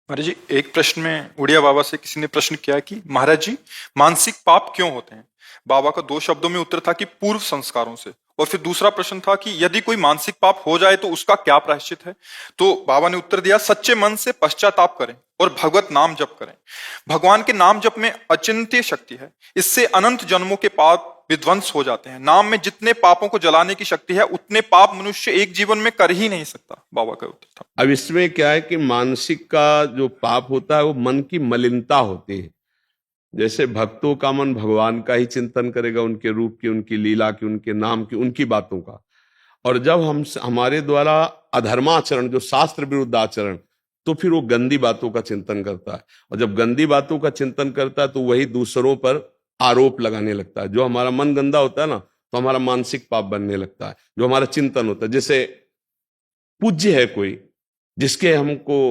महाराज जी, एक प्रश्न में उड़िया बाबा से किसी ने प्रश्न किया कि महाराज जी, मानसिक पाप क्यों होते हैं। बाबा का दो शब्दों में उत्तर था कि पूर्व संस्कारों से। और फिर दूसरा प्रश्न था कि यदि कोई मानसिक पाप हो जाए तो उसका क्या प्रायश्चित है। तो बाबा ने उत्तर दिया, सच्चे मन से पश्चाताप करें और भगवत नाम जप करें। भगवान के नाम जप में अचिंत्य शक्ति है। इससे अनंत जन्मों के पाप विध्वंस हो जाते हैं। नाम में जितने पापों को जलाने की शक्ति है उतने पाप मनुष्य एक जीवन में कर ही नहीं सकता। बाबा का उत्तर था। अब इसमें क्या है कि मानसिक का जो पाप होता है वो मन की मलिनता होती है। जैसे भक्तों का मन भगवान का ही चिंतन करेगा, उनके रूप की, उनकी लीला की, उनके नाम की, उनकी बातों का। और जब हम हमारे द्वारा अधर्माचरण, जो शास्त्र विरुद्ध आचरण, तो फिर वो गंदी बातों का चिंतन करता है। और जब गंदी बातों का चिंतन करता है तो वही दूसरों पर आरोप लगाने लगता है। जो हमारा मन गंदा होता है ना, तो हमारा मानसिक पाप बनने लगता है। जो हमारा चिंतन होता है, जैसे पूज्य है कोई जिसके हमको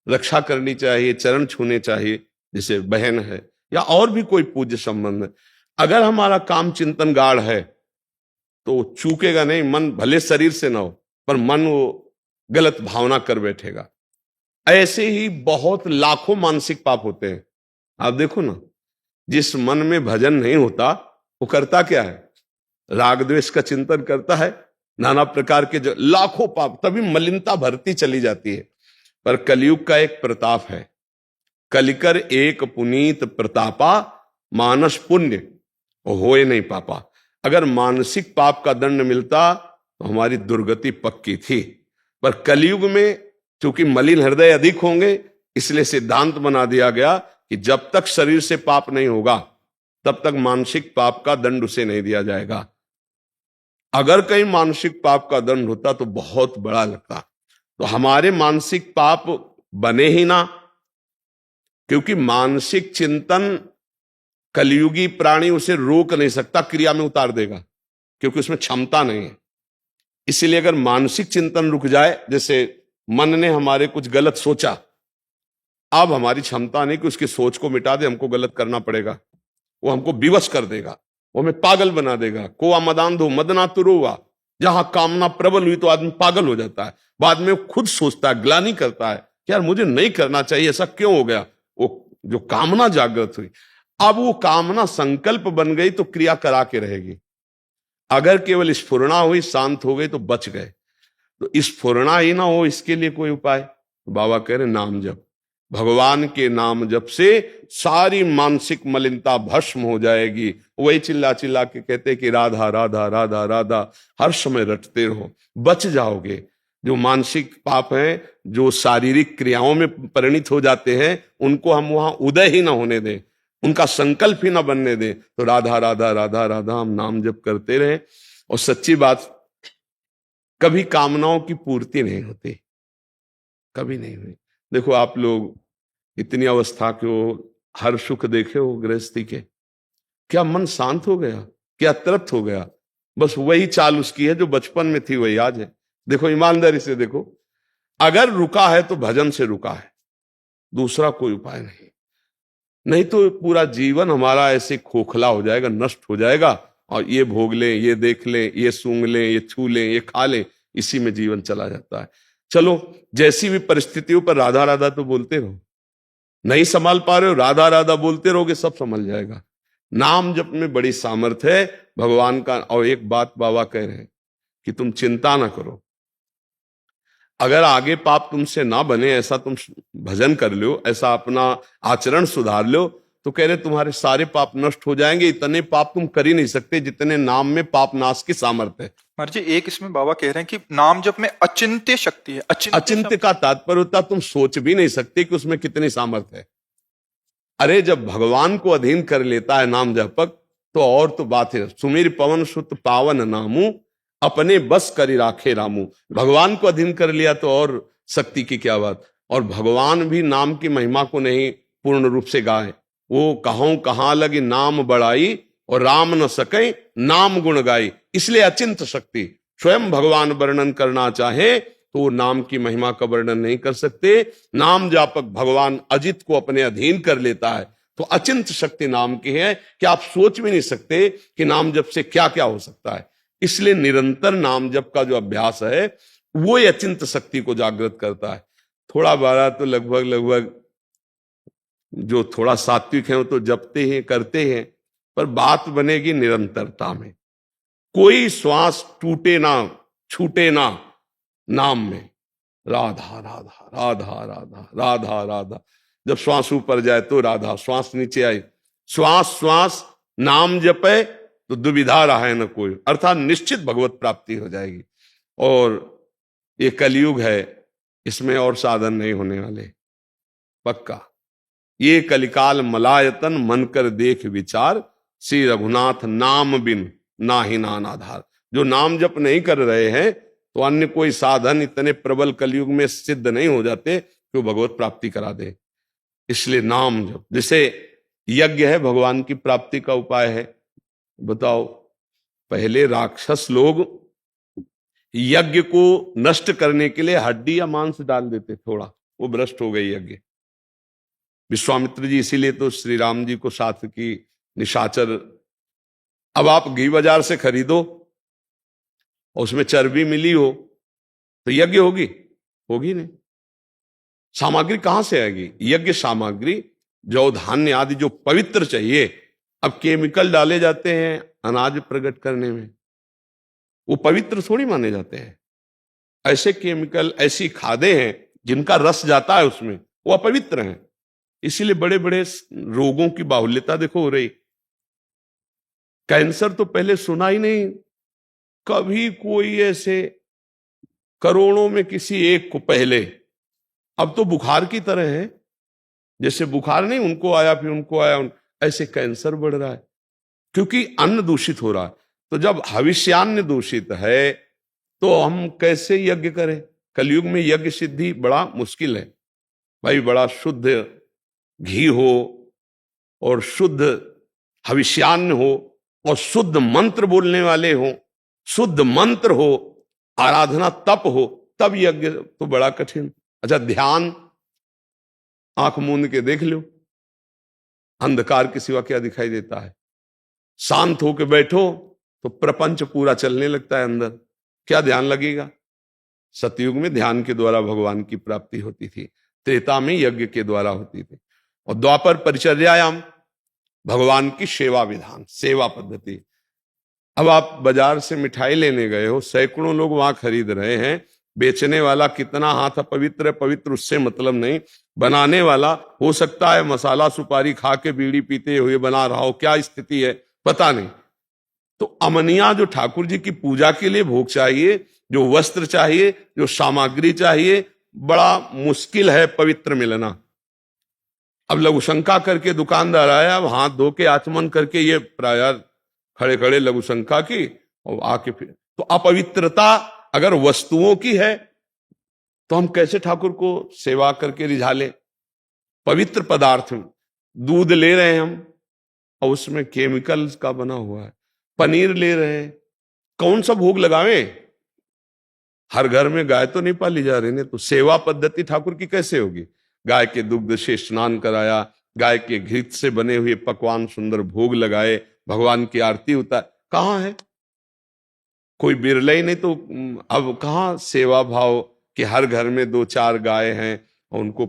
रक्षा करनी चाहिए, चरण छूने चाहिए, जैसे बहन है या और भी कोई पूज्य संबंध है, अगर हमारा काम चिंतन गाढ़ है तो चूकेगा नहीं। मन भले शरीर से ना हो, पर मन वो गलत भावना कर बैठेगा। ऐसे ही बहुत लाखों मानसिक पाप होते हैं। आप देखो ना, जिस मन में भजन नहीं होता वो करता क्या है? राग द्वेष का चिंतन करता है, नाना प्रकार के जो लाखों पाप, तभी मलिनता भरती चली जाती है। पर कलयुग का एक प्रताप है, कलिकर एक पुनीत प्रतापा, मानस पुण्य होए नहीं पापा। अगर मानसिक पाप का दंड मिलता तो हमारी दुर्गति पक्की थी। पर कलयुग में चूंकि मलिन हृदय अधिक होंगे, इसलिए सिद्धांत बना दिया गया कि जब तक शरीर से पाप नहीं होगा तब तक मानसिक पाप का दंड उसे नहीं दिया जाएगा। अगर कहीं मानसिक पाप का दंड होता तो बहुत बड़ा लगता। तो हमारे मानसिक पाप बने ही ना, क्योंकि मानसिक चिंतन कलयुगी प्राणी उसे रोक नहीं सकता, क्रिया में उतार देगा, क्योंकि उसमें क्षमता नहीं है। इसीलिए अगर मानसिक चिंतन रुक जाए, जैसे मन ने हमारे कुछ गलत सोचा, अब हमारी क्षमता नहीं कि उसकी सोच को मिटा दे, हमको गलत करना पड़ेगा। वो हमको विवश कर देगा, वो हमें पागल बना देगा। कोआ मदांधो मदना तुरुआ, जहां कामना प्रबल हुई तो आदमी पागल हो जाता है। बाद में वो खुद सोचता है, ग्लानि करता है कि यार मुझे नहीं करना चाहिए, ऐसा क्यों हो गया। वो जो कामना जागृत हुई, अब वो कामना संकल्प बन गई तो क्रिया करा के रहेगी। अगर केवल स्फुरणा हुई, शांत हो गई तो बच गए। तो स्फुरणा ही ना हो, इसके लिए कोई उपाय? तो बाबा कह रहे नाम जप। भगवान के नाम जप से सारी मानसिक मलिनता भस्म हो जाएगी। वही चिल्ला चिल्ला के कहते कि राधा राधा राधा राधा हर समय रटते रहो, बच जाओगे। जो मानसिक पाप हैं, जो शारीरिक क्रियाओं में परिणित हो जाते हैं, उनको हम वहां उदय ही ना होने दें, उनका संकल्प ही ना बनने दें। तो राधा राधा राधा राधा हम नाम जप करते रहें। और सच्ची बात, कभी कामनाओं की पूर्ति नहीं होती, कभी नहीं हुई। देखो आप लोग इतनी अवस्था के हो, हर सुख देखे हो गृहस्थी के, क्या मन शांत हो गया? क्या तृप्त हो गया? बस वही चाल उसकी है जो बचपन में थी, वही आज है। देखो ईमानदारी से देखो, अगर रुका है तो भजन से रुका है, दूसरा कोई उपाय नहीं। नहीं तो पूरा जीवन हमारा ऐसे खोखला हो जाएगा, नष्ट हो जाएगा। और ये भोग लें, ये देख लें, ये सूंघ लें, ये छू लें, ये खा लें, इसी में जीवन चला जाता है। चलो, जैसी भी परिस्थितियों पर राधा राधा तो बोलते रहो। नहीं संभाल पा रहे हो, राधा राधा बोलते रहोगे, सब संभल जाएगा। नाम जप में बड़ी सामर्थ्य है भगवान का। और एक बात बाबा कह रहे हैं कि तुम चिंता ना करो, अगर आगे पाप तुमसे ना बने, ऐसा तुम भजन कर लो, ऐसा अपना आचरण सुधार लो, तो कह रहे तुम्हारे सारे पाप नष्ट हो जाएंगे। इतने पाप तुम कर ही नहीं सकते जितने नाम में पाप नाश की सामर्थ्य है। महाराज जी, एक इसमें बाबा कह रहे हैं कि नाम जप में अचिंत्य शक्ति है। अचिंत्य का तात्पर्य होता तुम सोच भी नहीं सकते कि उसमें कितनी सामर्थ्य है। अरे जब भगवान को अधीन कर लेता है नाम जपक, तो और तो बात है। सुमीर पवन सुत पावन नामू, अपने बस करी राखे रामू। भगवान को अधीन कर लिया तो और शक्ति की क्या बात। और भगवान भी नाम की महिमा को नहीं पूर्ण रूप से गाए। वो कहूं कहां लगी नाम बढ़ाई, और राम न सके नाम गुण गाई। इसलिए अचिंत शक्ति। स्वयं भगवान वर्णन करना चाहे तो वो नाम की महिमा का वर्णन नहीं कर सकते। नाम जापक भगवान अजित को अपने अधीन कर लेता है, तो अचिंत शक्ति नाम की है कि आप सोच भी नहीं सकते कि नाम जप से क्या क्या हो सकता है। इसलिए निरंतर नाम जप का जो अभ्यास है वो अचिंत शक्ति को जागृत करता है। थोड़ा बारह तो लगभग लगभग जो थोड़ा सात्विक है वो तो जपते हैं, करते हैं, पर बात बनेगी निरंतरता में। कोई श्वास टूटे ना, छूटे ना नाम में। राधा राधा राधा राधा राधा राधा। जब श्वास ऊपर जाए तो राधा, श्वास नीचे आए, श्वास श्वास नाम जपे तो दुविधा रहा है न कोई, अर्थात निश्चित भगवत प्राप्ति हो जाएगी। और ये कलयुग है, इसमें और साधन नहीं होने वाले, पक्का। ये कलिकाल मलायतन मन कर देख विचार, श्री रघुनाथ नाम बिन नाही नान आधार। जो नाम जप नहीं कर रहे हैं तो अन्य कोई साधन इतने प्रबल कलयुग में सिद्ध नहीं हो जाते कि वो भगवत प्राप्ति करा दे। इसलिए नाम जप, जैसे यज्ञ है भगवान की प्राप्ति का उपाय है। बताओ, पहले राक्षस लोग यज्ञ को नष्ट करने के लिए हड्डी या मांस डाल देते, थोड़ा वो भ्रष्ट हो गई यज्ञ। विश्वामित्र जी इसीलिए तो श्री राम जी को साथ की निशाचर, अब आप घी बाजार से खरीदो और उसमें चर्बी मिली हो तो यज्ञ होगी? होगी नहीं। सामग्री कहां से आएगी? यज्ञ सामग्री जौ धान्य आदि जो पवित्र चाहिए, अब केमिकल डाले जाते हैं अनाज प्रकट करने में, वो पवित्र थोड़ी माने जाते हैं। ऐसे केमिकल, ऐसी खादें हैं जिनका रस जाता है उसमें, वो अपवित्र हैं। इसीलिए बड़े बड़े रोगों की बाहुल्यता देखो हो रही। कैंसर तो पहले सुना ही नहीं, कभी कोई ऐसे करोड़ों में किसी एक को पहले, अब तो बुखार की तरह है। जैसे बुखार नहीं, उनको आया फिर उनको आया, ऐसे कैंसर बढ़ रहा है क्योंकि अन्न दूषित हो रहा है। तो जब भविष्यान्न दूषित है तो हम कैसे यज्ञ करें? कलयुग में यज्ञ सिद्धि बड़ा मुश्किल है भाई। बड़ा शुद्ध घी हो और शुद्ध हविष्यान्न हो और शुद्ध मंत्र बोलने वाले हो, शुद्ध मंत्र हो, आराधना तप हो, तब यज्ञ तो बड़ा कठिन। अच्छा, ध्यान आंख मूंद के देख लो, अंधकार के सिवा क्या दिखाई देता है? शांत होके बैठो तो प्रपंच पूरा चलने लगता है अंदर, क्या ध्यान लगेगा? सतयुग में ध्यान के द्वारा भगवान की प्राप्ति होती थी, त्रेता में यज्ञ के द्वारा होती थी, और द्वापर परिचर्यायाम भगवान की सेवा विधान, सेवा पद्धति। अब आप बाजार से मिठाई लेने गए हो, सैकड़ों लोग वहां खरीद रहे हैं, बेचने वाला कितना हाथ पवित्र है पवित्र उससे मतलब नहीं, बनाने वाला हो सकता है मसाला सुपारी खा के बीड़ी पीते हुए बना रहा हो, क्या स्थिति है पता नहीं। तो अमनिया जो ठाकुर जी की पूजा के लिए भोग चाहिए, जो वस्त्र चाहिए, जो सामग्री चाहिए, बड़ा मुश्किल है पवित्र मिलना। अब लघुशंका करके दुकानदार आया, अब हाथ धो के आचमन करके ये प्राय खड़े खड़े लघुशंका की और आके फिर, तो अपवित्रता अगर वस्तुओं की है तो हम कैसे ठाकुर को सेवा करके रिझा ले? पवित्र पदार्थ, दूध ले रहे हैं हम और उसमें केमिकल्स का बना हुआ है, पनीर ले रहे हैं, कौन सा भोग लगावे? हर घर में गाय तो नहीं पाली जा रही ने, तो सेवा पद्धति ठाकुर की कैसे होगी? गाय के दुग्ध से स्नान कराया, गाय के घी से बने हुए पकवान सुंदर भोग लगाए, भगवान की आरती होता है, कहां है? कोई बिरला ही नहीं। तो अब कहां सेवा भाव कि हर घर में 2-4 गाय हैं और उनको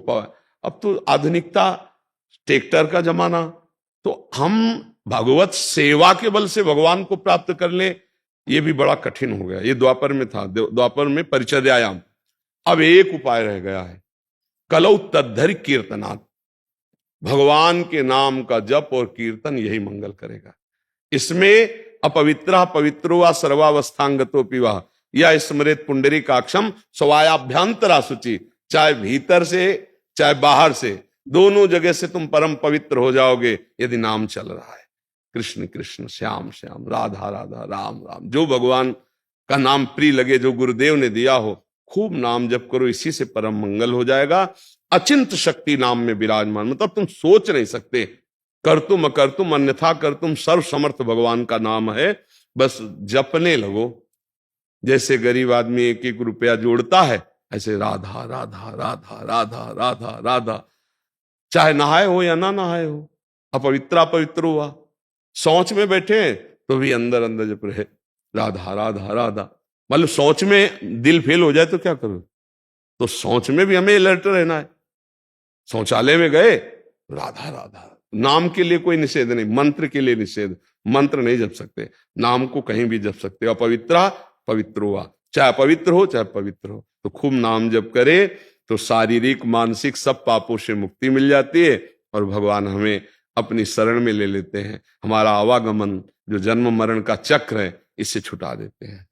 अब तो आधुनिकता, ट्रैक्टर का जमाना, तो हम भगवत सेवा के बल से भगवान को प्राप्त कर ले, ये भी बड़ा कठिन हो गया। ये द्वापर में था, द्वापर में परिचर्यायाम। अब एक उपाय रह गया है, कलौ तद्धर कीर्तनात्, भगवान के नाम का जप और कीर्तन यही मंगल करेगा। इसमें अपवित्र पवित्रो वा सर्वावस्थांगतो पिवा या स्मृत पुंडरीकाक्षम स्वायाभ्यंतरा शुचि, चाहे भीतर से चाहे बाहर से, दोनों जगह से तुम परम पवित्र हो जाओगे यदि नाम चल रहा है। कृष्ण कृष्ण श्याम श्याम, राधा राधा, राम राम, जो भगवान का नाम प्रिय लगे, जो गुरुदेव ने दिया हो, खूब नाम जप करो, इसी से परम मंगल हो जाएगा। अचिंत शक्ति नाम में विराजमान, मतलब तुम सोच नहीं सकते, कर तुम अकर तुम अन्यथा कर तुम, सर्व समर्थ भगवान का नाम है, बस जपने लगो। जैसे गरीब आदमी 1-1 रुपया जोड़ता है, ऐसे राधा राधा राधा राधा राधा राधा, चाहे नहाए हो या ना नहाए हो, अपवित्र पवित्र हुआ, सोच में बैठे तो भी अंदर अंदर जप रहे राधा राधा राधा। मतलब सोच में दिल फेल हो जाए तो क्या करो? तो सोच में भी हमें अलर्ट रहना है। शौचालय में गए, राधा राधा, नाम के लिए कोई निषेध नहीं, मंत्र के लिए निषेध, मंत्र नहीं जप सकते, नाम को कहीं भी जप सकते हो। अपवित्रा पवित्रो हुआ, चाहे अपवित्र हो चाहे पवित्र हो, तो खूब नाम जप करे तो शारीरिक मानसिक सब पापों से मुक्ति मिल जाती है और भगवान हमें अपनी शरण में ले लेते हैं। हमारा आवागमन जो जन्म मरण का चक्र है इससे छुटा देते हैं।